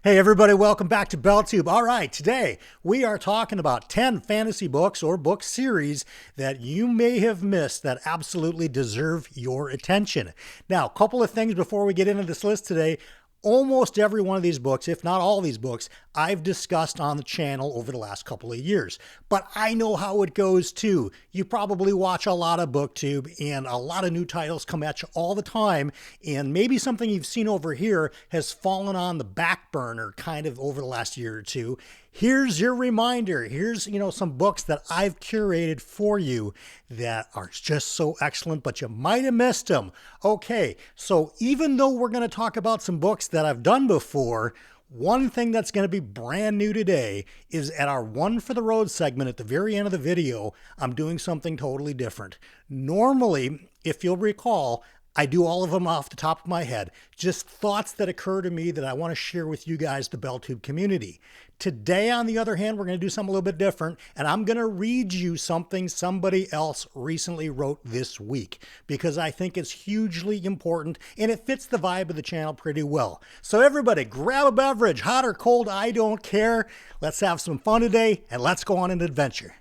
Hey everybody, welcome back to BellTube. All right, today we are talking about 10 fantasy books or book series that you may have missed that absolutely deserve your attention. Now, a couple of things before we get into this list today. Almost every one of these books, if not all these books, I've discussed on the channel over the last couple of years. But I know how it goes too. You probably watch a lot of BookTube and a lot of new titles come at you all the time. And maybe something you've seen over here has fallen on the back burner kind of over the last year or two. Here's your reminder. Here's, some books that I've curated for you that are just so excellent, but you might have missed them. Okay, so even though we're going to talk about some books that I've done before, one thing that's going to be brand new today is at our One for the Road segment at the very end of the video, I'm doing something totally different. Normally, if you'll recall, I do all of them off the top of my head, just thoughts that occur to me that I want to share with you guys, the BellTube community. Today, on the other hand, we're going to do something a little bit different, and I'm going to read you something somebody else recently wrote this week, because I think it's hugely important, and it fits the vibe of the channel pretty well. So everybody, grab a beverage, hot or cold, I don't care. Let's have some fun today, and let's go on an adventure.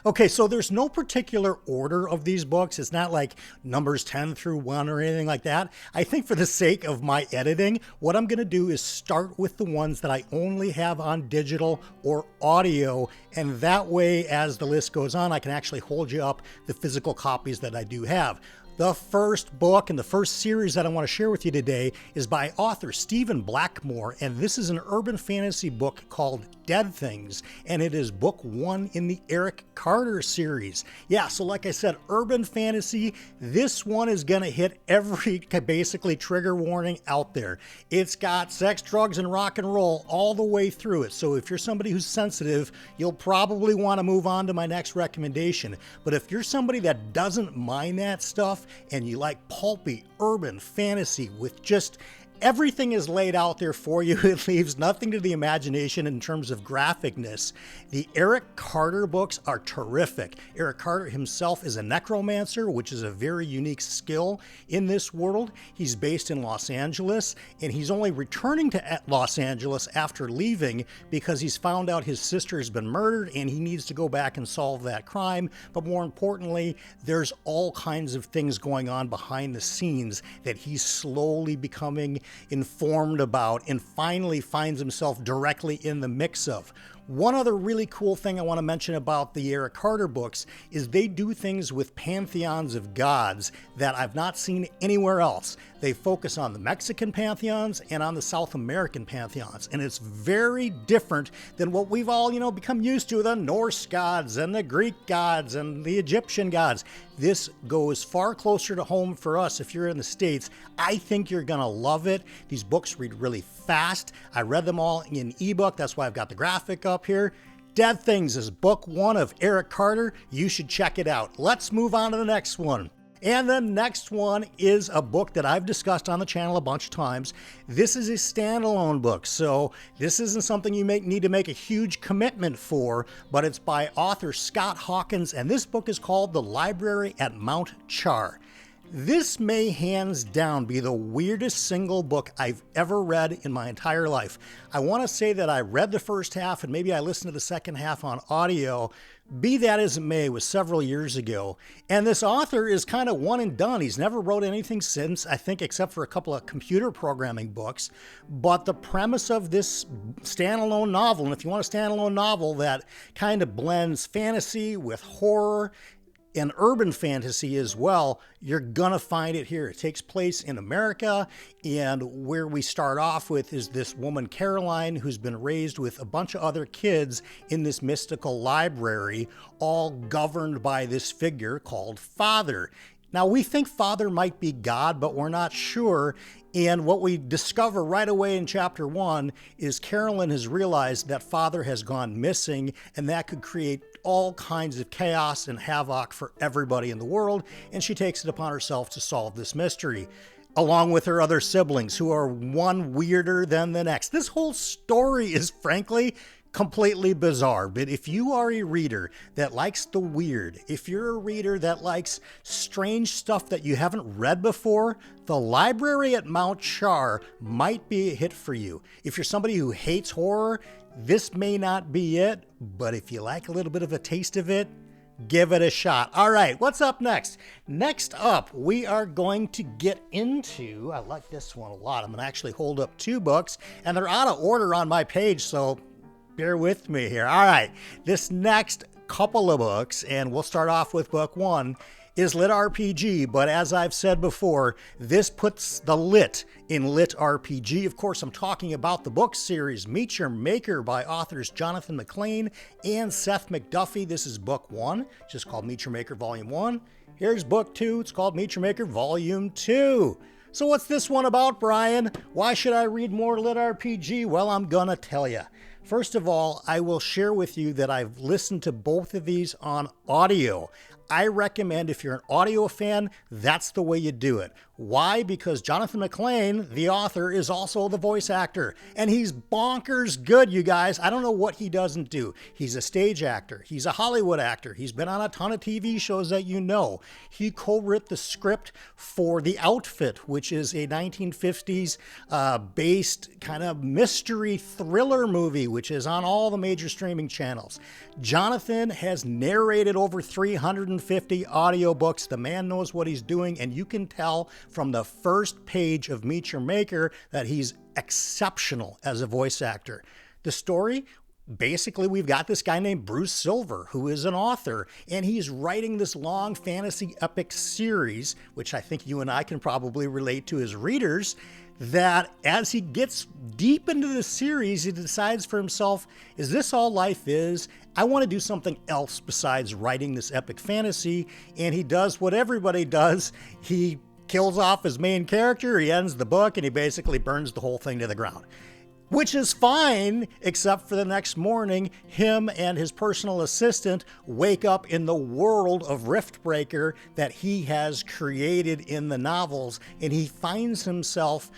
Okay, so there's no particular order of these books. It's not like numbers 10 through 1 or anything like that. I think for the sake of my editing, what I'm going to do is start with the ones that I only have on digital or audio, and that way, as the list goes on, I can actually hold you up the physical copies that I do have. The first book and the first series that I want to share with you today is by author Stephen Blackmore, and this is an urban fantasy book called Dead Things, and it is book 1 in the Eric Carter series. Yeah, so like I said, urban fantasy, this one is going to hit every basically trigger warning out there. It's got sex, drugs, and rock and roll all the way through it, so if you're somebody who's sensitive, you'll probably want to move on to my next recommendation. But if you're somebody that doesn't mind that stuff, and you like pulpy urban fantasy with just everything is laid out there for you, it leaves nothing to the imagination in terms of graphicness. The Eric Carter books are terrific. Eric Carter himself is a necromancer, which is a very unique skill in this world. He's based in Los Angeles, and he's only returning to Los Angeles after leaving because he's found out his sister has been murdered and he needs to go back and solve that crime. But more importantly, there's all kinds of things going on behind the scenes that he's slowly becoming informed about and finally finds himself directly in the mix of. One other really cool thing I want to mention about the Eric Carter books is they do things with pantheons of gods that I've not seen anywhere else. They focus on the Mexican pantheons and on the South American pantheons, and it's very different than what we've all, become used to, the Norse gods and the Greek gods and the Egyptian gods. This goes far closer to home for us if you're in the States. I think you're going to love it. These books read really fast. I read them all in ebook. That's why I've got the graphic up here. Dead Things is book 1 of Eric Carter. You should check it out. Let's move on to the next one. And the next one is a book that I've discussed on the channel a bunch of times. This is a standalone book, so this isn't something you need to make a huge commitment for, but it's by author Scott Hawkins, and this book is called The Library at Mount Char. This may hands down be the weirdest single book I've ever read in my entire life. I want to say that I read the first half and maybe I listened to the second half on audio. Be that as it may, it was several years ago. And this author is kind of one and done. He's never wrote anything since, I think, except for a couple of computer programming books. But the premise of this standalone novel, and if you want a standalone novel that kind of blends fantasy with horror and urban fantasy as well, you're gonna find it here. It takes place in America, and where we start off with is this woman, Caroline, who's been raised with a bunch of other kids in this mystical library, all governed by this figure called Father. Now, we think Father might be God, but we're not sure. And what we discover right away in chapter 1 is Carolyn has realized that Father has gone missing, and that could create all kinds of chaos and havoc for everybody in the world, and she takes it upon herself to solve this mystery. along with her other siblings, who are one weirder than the next. This whole story is frankly completely bizarre, but if you are a reader that likes the weird, if you're a reader that likes strange stuff that you haven't read before, the library at Mount Char might be a hit for you. If you're somebody who hates horror, this may not be it, but if you like a little bit of a taste of it, give it a shot. All right, what's up next? Next up, we are going to get into, I like this one a lot. I'm going to actually hold up two books, and they're out of order on my page, so bear with me here. All right, this next couple of books, and we'll start off with book one, is Lit RPG, but as I've said before, this puts the lit in Lit RPG. Of course, I'm talking about the book series Meet Your Maker by authors Jonathan McLean and Seth McDuffie. This is book one, just called Meet Your Maker Volume 1. Here's book two, it's called Meet Your Maker Volume 2. So what's this one about, Brian? Why should I read more Lit RPG? Well, I'm gonna tell you. First of all, I will share with you that I've listened to both of these on audio. I recommend, if you're an audio fan, that's the way you do it. Why? Because Jonathan McLean, the author, is also the voice actor. And he's bonkers good, you guys. I don't know what he doesn't do. He's a stage actor. He's a Hollywood actor. He's been on a ton of TV shows that you know. He co-wrote the script for The Outfit, which is a 1950s based kind of mystery thriller movie, which is on all the major streaming channels. Jonathan has narrated over 350 audiobooks. The man knows what he's doing, and you can tell from the first page of Meet Your Maker that he's exceptional as a voice actor. The story, basically, we've got this guy named Bruce Silver, who is an author, and he's writing this long fantasy epic series, which I think you and I can probably relate to as readers, that as he gets deep into the series, he decides for himself, is this all life is? I want to do something else besides writing this epic fantasy. And he does what everybody does. He kills off his main character, he ends the book, and he basically burns the whole thing to the ground. Which is fine, except for the next morning, him and his personal assistant wake up in the world of Riftbreaker that he has created in the novels, and he finds himself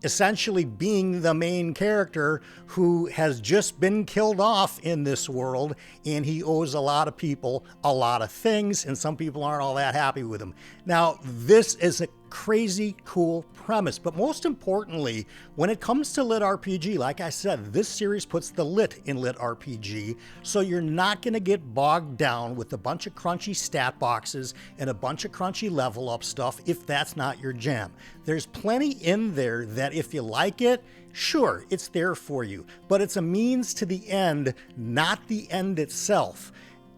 essentially being the main character who has just been killed off in this world, and he owes a lot of people a lot of things, and some people aren't all that happy with him. Now, this is a crazy cool premise, but most importantly, when it comes to Lit RPG, like I said, this series puts the lit in Lit RPG, so you're not going to get bogged down with a bunch of crunchy stat boxes and a bunch of crunchy level up stuff if that's not your jam. There's plenty in there that if you like it, sure, it's there for you, but it's a means to the end, not the end itself.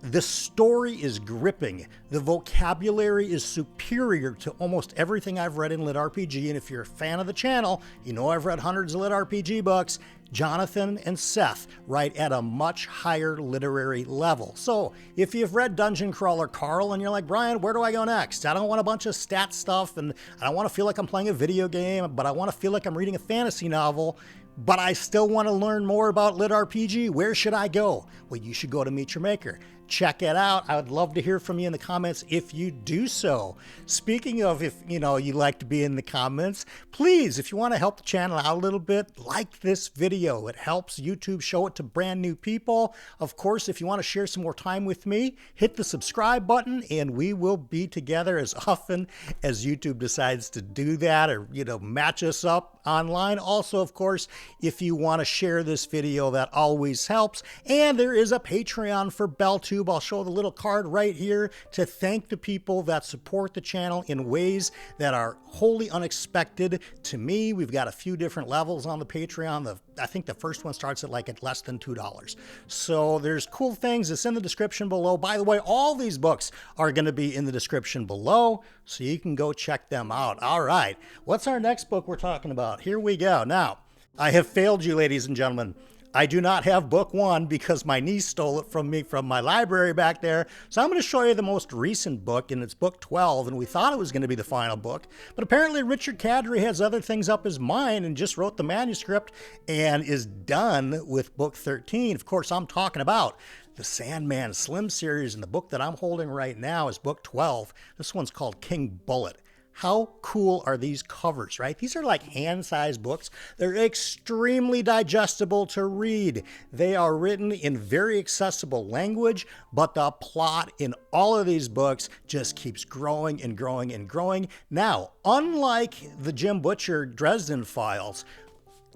The story is gripping. The vocabulary is superior to almost everything I've read in Lit RPG, and if you're a fan of the channel, you know I've read hundreds of Lit RPG books. Jonathan and Seth write at a much higher literary level. So if you've read Dungeon Crawler Carl and you're like, Brian, where do I go next? I don't want a bunch of stat stuff, and I don't want to feel like I'm playing a video game, but I want to feel like I'm reading a fantasy novel, but I still want to learn more about Lit RPG. Where should I go? Well, you should go to Meet Your Maker. Check it out. I would love to hear from you in the comments if you do so. Speaking of, if you like to be in the comments, please, if you want to help the channel out a little bit, like this video. It helps YouTube show it to brand new people. Of course, if you want to share some more time with me, hit the subscribe button, and we will be together as often as YouTube decides to do that, or match us up online. Also, of course, if you want to share this video, that always helps. And there is a Patreon for BellTube. I'll show the little card right here to thank the people that support the channel in ways that are wholly unexpected to me. We've got a few different levels on the Patreon. I think the first one starts at less than $2. So there's cool things. It's in the description below. By the way, all these books are going to be in the description below, so you can go check them out. All right, what's our next book we're talking about? Here we go. Now, I have failed you, ladies and gentlemen. I do not have book one because my niece stole it from me from my library back there. So I'm going to show you the most recent book, and it's book 12, and we thought it was going to be the final book. But apparently Richard Kadrey has other things up his mind and just wrote the manuscript and is done with book 13. Of course, I'm talking about the Sandman Slim series, and the book that I'm holding right now is book 12. This one's called King Bullet. How cool are these covers, right? These are like hand-sized books. They're extremely digestible to read. They are written in very accessible language, but the plot in all of these books just keeps growing and growing and growing. Now, unlike the Jim Butcher Dresden Files,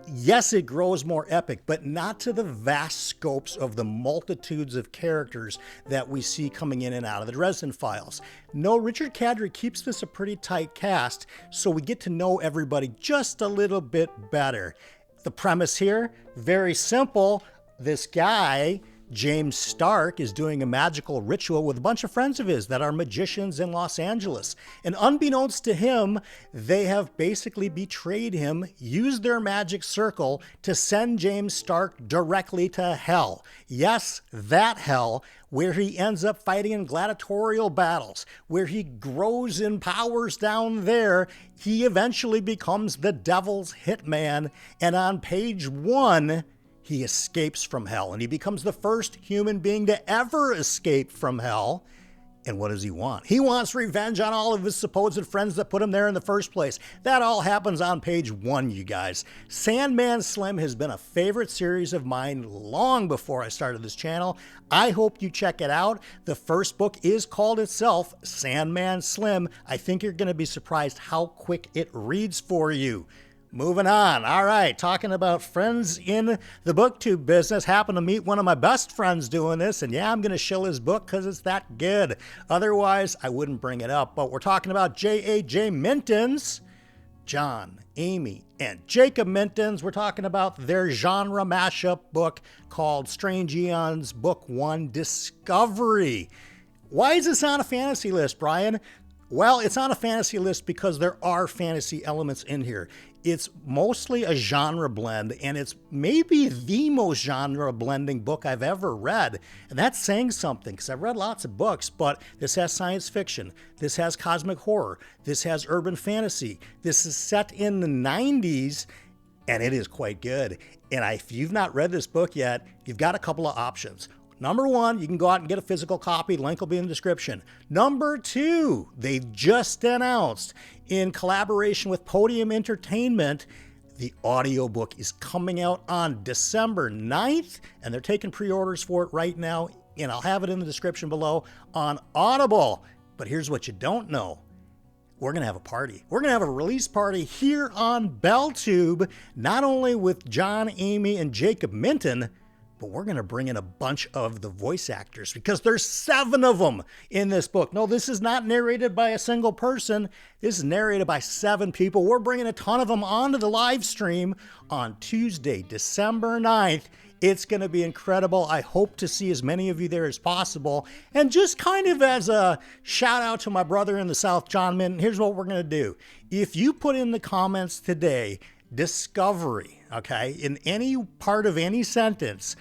yes, it grows more epic, but not to the vast scopes of the multitudes of characters that we see coming in and out of the Dresden Files. No, Richard Kadrey keeps this a pretty tight cast, so we get to know everybody just a little bit better. The premise here, very simple. This guy, James Stark, is doing a magical ritual with a bunch of friends of his that are magicians in Los Angeles. And unbeknownst to him, they have basically betrayed him, used their magic circle to send James Stark directly to hell. Yes, that hell, where he ends up fighting in gladiatorial battles, where he grows in powers down there. He eventually becomes the devil's hitman. And on page 1, he escapes from hell, and he becomes the first human being to ever escape from hell. And what does he want? He wants revenge on all of his supposed friends that put him there in the first place. That all happens on page 1, you guys. Sandman Slim has been a favorite series of mine long before I started this channel. I hope you check it out. The first book is called itself Sandman Slim. I think you're going to be surprised how quick it reads for you. Moving on. All right, talking about friends in the booktube business. Happened to meet one of my best friends doing this, and yeah, I'm going to shill his book because it's that good. Otherwise, I wouldn't bring it up. But we're talking about J.A.J. Minton's John, Amy, and Jacob Minton's. We're talking about their genre mashup book called Strange Eons Book 1 Discovery. Why is this on a fantasy list, Brian? Well, it's on a fantasy list because there are fantasy elements in here. It's mostly a genre blend, and it's maybe the most genre blending book I've ever read. And that's saying something, because I've read lots of books, but this has science fiction, this has cosmic horror, this has urban fantasy, this is set in the 90s, and it is quite good. And if you've not read this book yet, you've got a couple of options. Number 1, you can go out and get a physical copy. Link will be in the description. Number 2, they just announced, in collaboration with Podium Entertainment, the audiobook is coming out on December 9th, and they're taking pre-orders for it right now, and I'll have it in the description below on Audible. But here's what you don't know. We're going to have a party. We're going to have a release party here on BellTube, not only with John, Amy, and Jacob Minton, but we're going to bring in a bunch of the voice actors because there's 7 of them in this book. No, this is not narrated by a single person. This is narrated by 7 people. We're bringing a ton of them onto the live stream on Tuesday, December 9th. It's going to be incredible. I hope to see as many of you there as possible. And just kind of as a shout out to my brother in the South, John Minton, here's what we're going to do. If you put in the comments today, Discovery, okay, in any part of any sentence,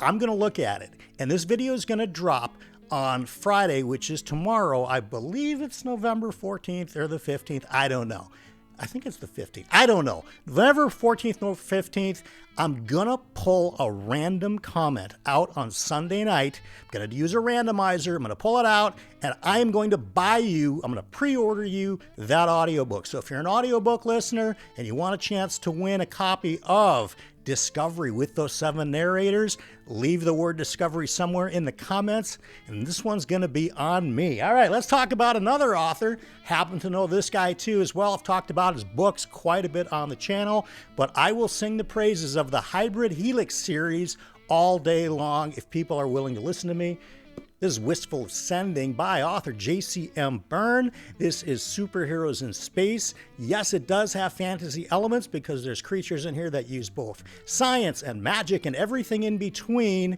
I'm going to look at it. And this video is going to drop on Friday, which is tomorrow. I believe it's November 14th or the 15th. I don't know. I think it's the 15th. I don't know. November 14th or 15th, I'm going to pull a random comment out on Sunday night. I'm going to use a randomizer. I'm going to pull it out, and I am going to buy you, I'm going to pre-order you that audiobook. So if you're an audiobook listener and you want a chance to win a copy of Discovery with those 7 narrators, leave the word Discovery somewhere in the comments, and this one's going to be on me. All right, let's talk about another author. Happen to know this guy too as well. I've talked about his books quite a bit on the channel, but I will sing the praises of the Hybrid Helix series all day long if people are willing to listen to me. This is Wistful Sending by author J.C.M. Byrne. This is superheroes in space. Yes, it does have fantasy elements because there's creatures in here that use both science and magic and everything in between.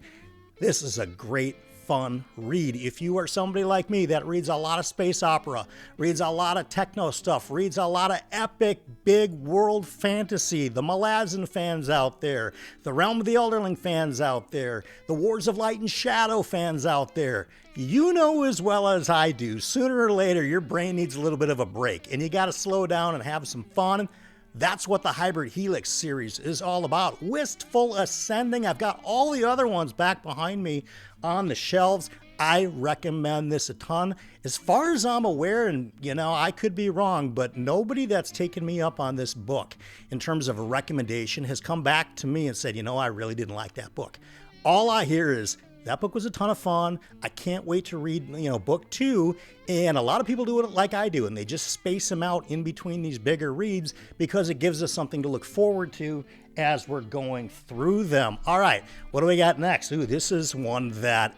This is a great, fun read. If you are somebody like me that reads a lot of space opera, reads a lot of techno stuff, reads a lot of epic, big world fantasy, the Malazan fans out there, the Realm of the Elderling fans out there, the Wars of Light and Shadow fans out there, you know as well as I do, sooner or later your brain needs a little bit of a break and you got to slow down and have some fun. That's what the Hybrid Helix series is all about. Wistful Ascending. I've got all the other ones back behind me on the shelves. I recommend this a ton. As far as I'm aware, and I could be wrong, but nobody that's taken me up on this book in terms of a recommendation has come back to me and said, I really didn't like that book. All I hear is, that book was a ton of fun. I can't wait to read, book 2. And a lot of people do it like I do, and they just space them out in between these bigger reads because it gives us something to look forward to as we're going through them. All right, what do we got next? Ooh, this is one that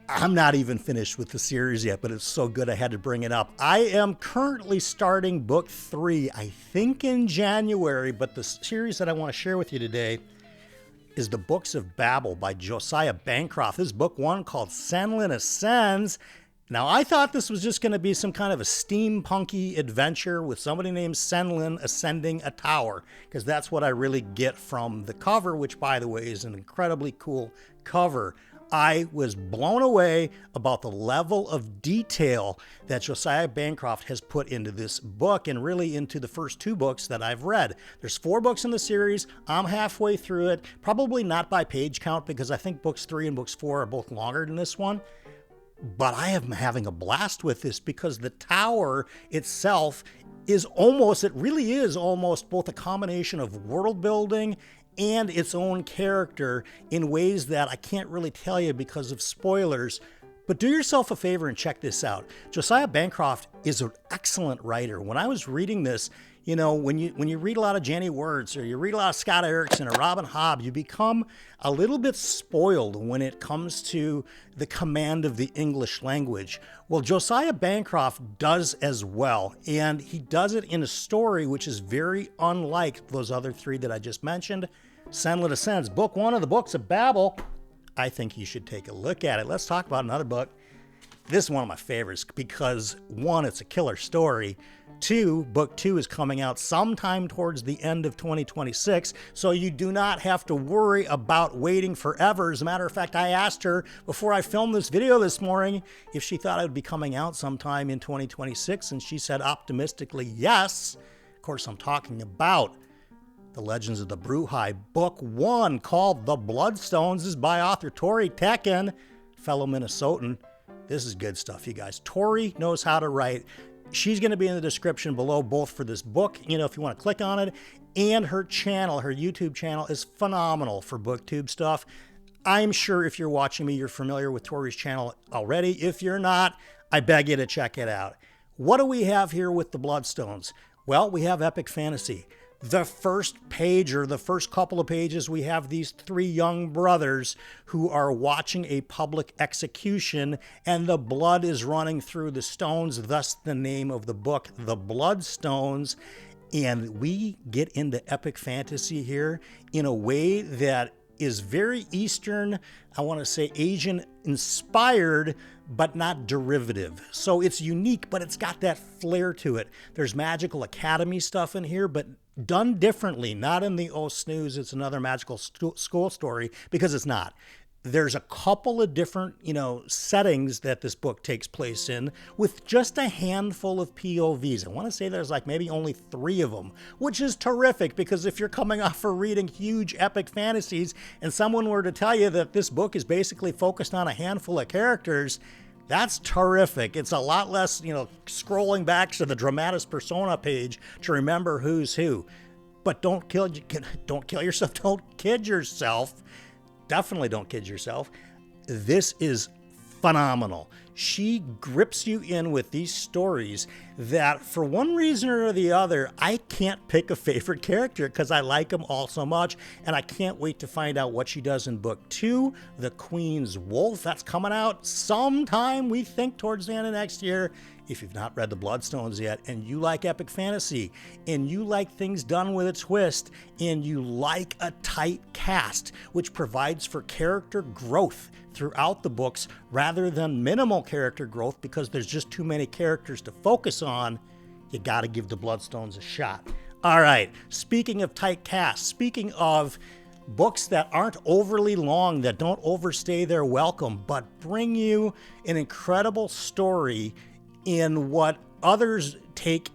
I'm not even finished with the series yet, but it's so good I had to bring it up. I am currently starting book 3, I think in January, but the series that I want to share with you today is the Books of Babel by Josiah Bancroft. This is book 1 called Senlin Ascends. Now, I thought this was just going to be some kind of a steampunky adventure with somebody named Senlin ascending a tower, because that's what I really get from the cover, which, by the way, is an incredibly cool cover. I was blown away about the level of detail that Josiah Bancroft has put into this book and really into the first 2 books that I've read. There's 4 books in the series. I'm halfway through it, probably not by page count because I think books 3 and books 4 are both longer than this one. But I am having a blast with this because the tower itself is really is almost both a combination of world building and its own character in ways that I can't really tell you because of spoilers. But do yourself a favor and check this out. Josiah Bancroft is an excellent writer. When I was reading this, when you read a lot of Jenny Wirtz or you read a lot of Scott Erickson or Robin Hobb, you become a little bit spoiled when it comes to the command of the English language. Well, Josiah Bancroft does as well, and he does it in a story which is very unlike those other 3 that I just mentioned. Senlin Ascends, book 1 of the Books of Babel. I think you should take a look at it. Let's talk about another book. This is one of my favorites because 1, it's a killer story. 2, book 2 is coming out sometime towards the end of 2026, so you do not have to worry about waiting forever. As a matter of fact, I asked her before I filmed this video this morning if she thought it would be coming out sometime in 2026, and she said optimistically yes. Of course, I'm talking about The Legends of the Bruhai. Book 1, called The Bloodstones, is by author Tori Tekken, fellow Minnesotan. This is good stuff, you guys. Tori knows how to write. She's going to be in the description below, both for this book, if you want to click on it, and her channel. Her YouTube channel is phenomenal for booktube stuff. I'm sure if you're watching me, you're familiar with Tori's channel already. If you're not, I beg you to check it out. What do we have here with the Bloodstones? Well, we have epic fantasy. The first page, or the first couple of pages, we have these 3 young brothers who are watching a public execution, and the blood is running through the stones, thus the name of the book, The Bloodstones. And we get into epic fantasy here in a way that is very Eastern, I want to say Asian inspired, but not derivative. So it's unique, but it's got that flair to it. There's magical academy stuff in here, but done differently, not in the oh snooze, it's another magical school story, because it's not. There's a couple of different, settings that this book takes place in with just a handful of POVs. I want to say there's like maybe only 3 of them, which is terrific because if you're coming off of reading huge epic fantasies and someone were to tell you that this book is basically focused on a handful of characters, that's terrific. It's a lot less, scrolling back to the dramatis persona page to remember who's who. But don't kill yourself. Don't kid yourself. Definitely don't kid yourself. This is phenomenal. She grips you in with these stories that for one reason or the other, I can't pick a favorite character because I like them all so much, and I can't wait to find out what she does in book 2, The Queen's Wolf. That's coming out sometime, we think, towards the end of next year. If you've not read The Bloodstones yet, and you like epic fantasy, and you like things done with a twist, and you like a tight cast, which provides for character growth throughout the books rather than minimal character growth because there's just too many characters to focus on, you got to give The Bloodstones a shot. All right, speaking of tight cast, speaking of books that aren't overly long, that don't overstay their welcome, but bring you an incredible story in what others take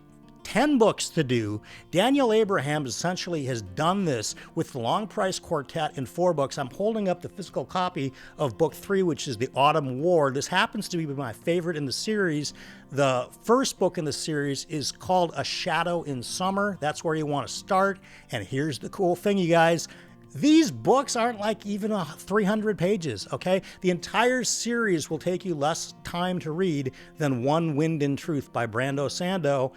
10 books to do. Daniel Abrahams essentially has done this with the Long Price Quartet in 4 books. I'm holding up the physical copy of book 3, which is The Autumn War. This happens to be my favorite in the series. The first book in the series is called A Shadow in Summer. That's where you want to start. And here's the cool thing, you guys. These books aren't like even 300 pages, okay? The entire series will take you less time to read than One Wind in Truth by Brando Sando,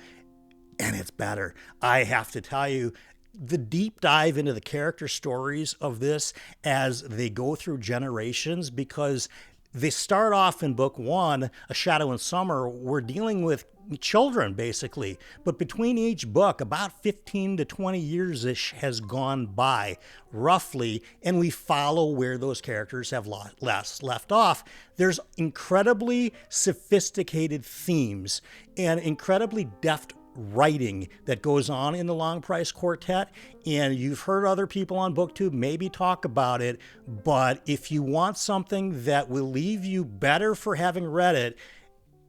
and it's better. I have to tell you, the deep dive into the character stories of this as they go through generations, because they start off in book 1, A Shadow in Summer. We're dealing with children, basically. But between each book, about 15 to 20 years-ish has gone by, roughly, and we follow where those characters have last left off. There's incredibly sophisticated themes and incredibly deft writing that goes on in the Long Price Quartet, and you've heard other people on BookTube maybe talk about it, but if you want something that will leave you better for having read it,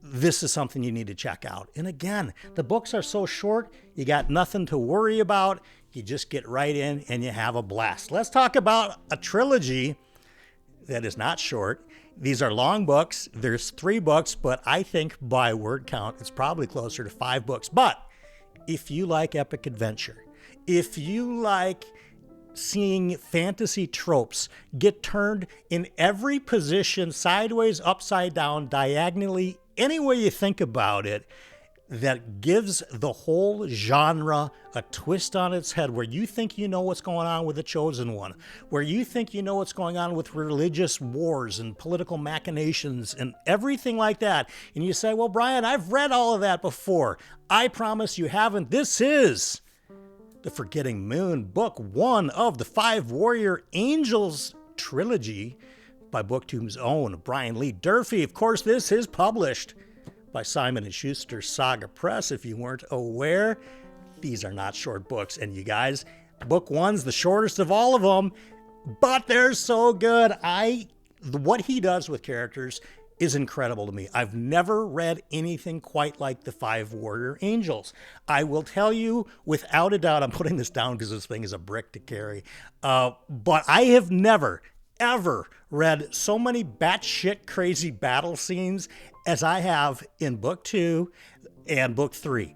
this is something you need to check out. And again, the books are so short, you got nothing to worry about. You just get right in and you have a blast. Let's talk about a trilogy that is not short. These are long books. There's 3 books, but I think by word count, it's probably closer to 5 books. But if you like epic adventure, if you like seeing fantasy tropes get turned in every position, sideways, upside down, diagonally, any way you think about it, that gives the whole genre a twist on its head, where you think you know what's going on with the Chosen One, where you think you know what's going on with religious wars and political machinations and everything like that. And you say, well, Brian, I've read all of that before. I promise you haven't. This is The Forgetting Moon, book 1 of the 5 Warrior Angels trilogy by BookTube's own Brian Lee Durfee. Of course, this is published by Simon & Schuster Saga Press. If you weren't aware, these are not short books. And you guys, book 1's the shortest of all of them, but they're so good. What he does with characters is incredible to me. I've never read anything quite like the 5 Warrior Angels. I will tell you, without a doubt, I'm putting this down because this thing is a brick to carry, but I have never, ever read so many batshit crazy battle scenes as I have in book 2 and book 3.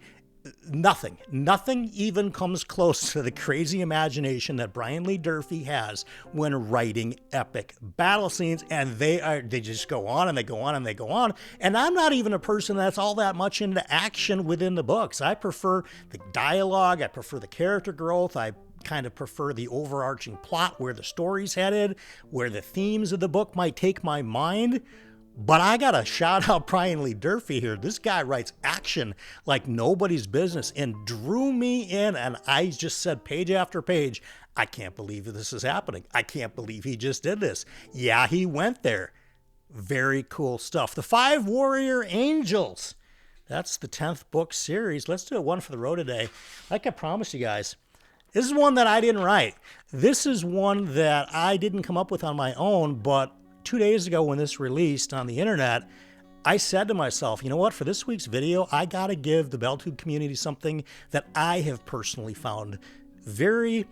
Nothing even comes close to the crazy imagination that Brian Lee Durfee has when writing epic battle scenes, and they just go on and they go on and they go on. And I'm not even a person that's all that much into action within the books. I prefer the dialogue, I prefer the character growth, I kind of prefer the overarching plot, where the story's headed, where the themes of the book might take my mind. But I gotta shout out Brian Lee Durfee here. This guy writes action like nobody's business and drew me in, and I just said page after page, I can't believe this is happening. I can't believe he just did this. Yeah, he went there. Very cool stuff. The 5 Warrior Angels. That's the 10th book series. Let's do it one for the road today. Like I promised you guys, this is one that I didn't write. This is one that I didn't come up with on my own, but 2 days ago when this released on the internet, I said to myself, you know what, for this week's video, I gotta give the BellTube community something that I have personally found very,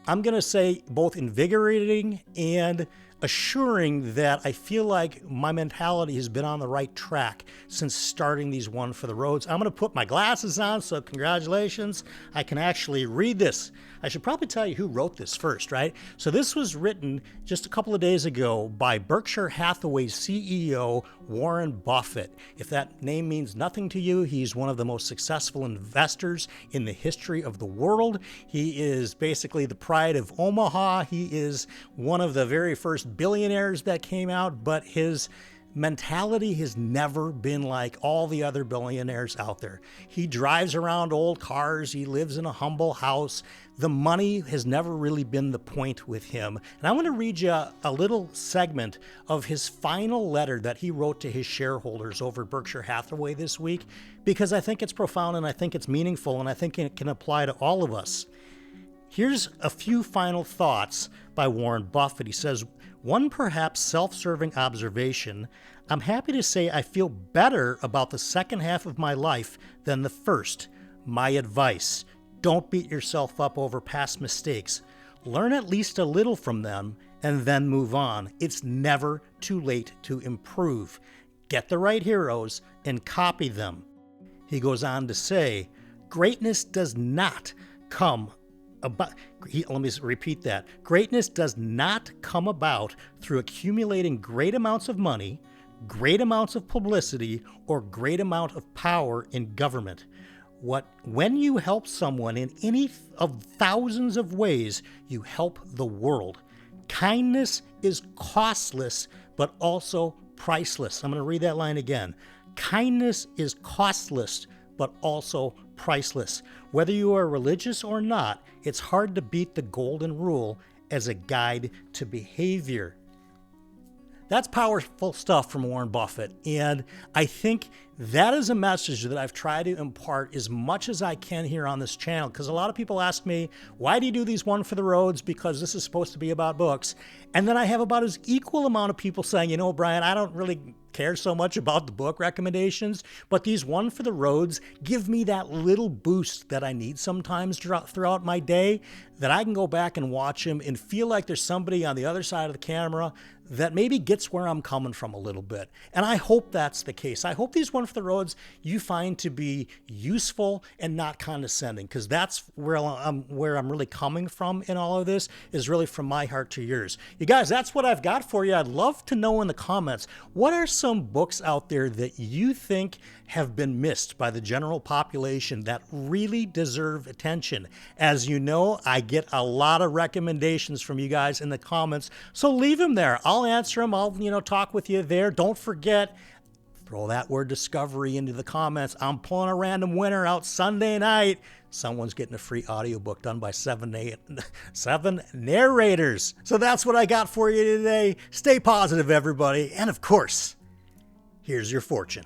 I'm gonna say, both invigorating and assuring that I feel like my mentality has been on the right track since starting these one for the roads. I'm going to put my glasses on, so congratulations. I can actually read this. I should probably tell you who wrote this first, right? So this was written just a couple of days ago by Berkshire Hathaway CEO Warren Buffett. If that name means nothing to you, he's one of the most successful investors in the history of the world. He is basically the pride of Omaha. He is one of the very first billionaires that came out, but his mentality has never been like all the other billionaires out there. He drives around old cars. He lives in a humble house. The money has never really been the point with him. And I want to read you a little segment of his final letter that he wrote to his shareholders over at Berkshire Hathaway this week, because I think it's profound and I think it's meaningful and I think it can apply to all of us. Here's a few final thoughts by Warren Buffett. He says, one perhaps self-serving observation, I'm happy to say I feel better about the second half of my life than the first. My advice: don't beat yourself up over past mistakes. Learn at least a little from them and then move on. It's never too late to improve. Get the right heroes and copy them. He goes on to say, greatness does not come about, let me repeat that. Greatness does not come about through accumulating great amounts of money, great amounts of publicity, or great amount of power in government. When you help someone in any of thousands of ways, you help the world. Kindness is costless, but also priceless. I'm going to read that line again. Kindness is costless, but also priceless. Whether you are religious or not, it's hard to beat the golden rule as a guide to behavior. That's powerful stuff from Warren Buffett, and I think that is a message that I've tried to impart as much as I can here on this channel, because a lot of people ask me, why do you do these one for the roads? Because this is supposed to be about books. And then I have about as equal amount of people saying, you know, Brian, I don't really care so much about the book recommendations, but these one for the roads give me that little boost that I need sometimes throughout my day, that I can go back and watch them and feel like there's somebody on the other side of the camera that maybe gets where I'm coming from a little bit. And I hope that's the case. I hope these one for the roads you find to be useful and not condescending, because that's where I'm really coming from in all of this, is really from my heart to yours. You guys, that's what I've got for you. I'd love to know in the comments, what are some books out there that you think have been missed by the general population that really deserve attention? As you know, I get a lot of recommendations from you guys in the comments, so leave them there. I'll answer them. I'll, talk with you there. Don't forget, throw that word discovery into the comments. I'm pulling a random winner out Sunday night. Someone's getting a free audiobook done by seven narrators. So that's what I got for you today. Stay positive, everybody. And of course, here's your fortune.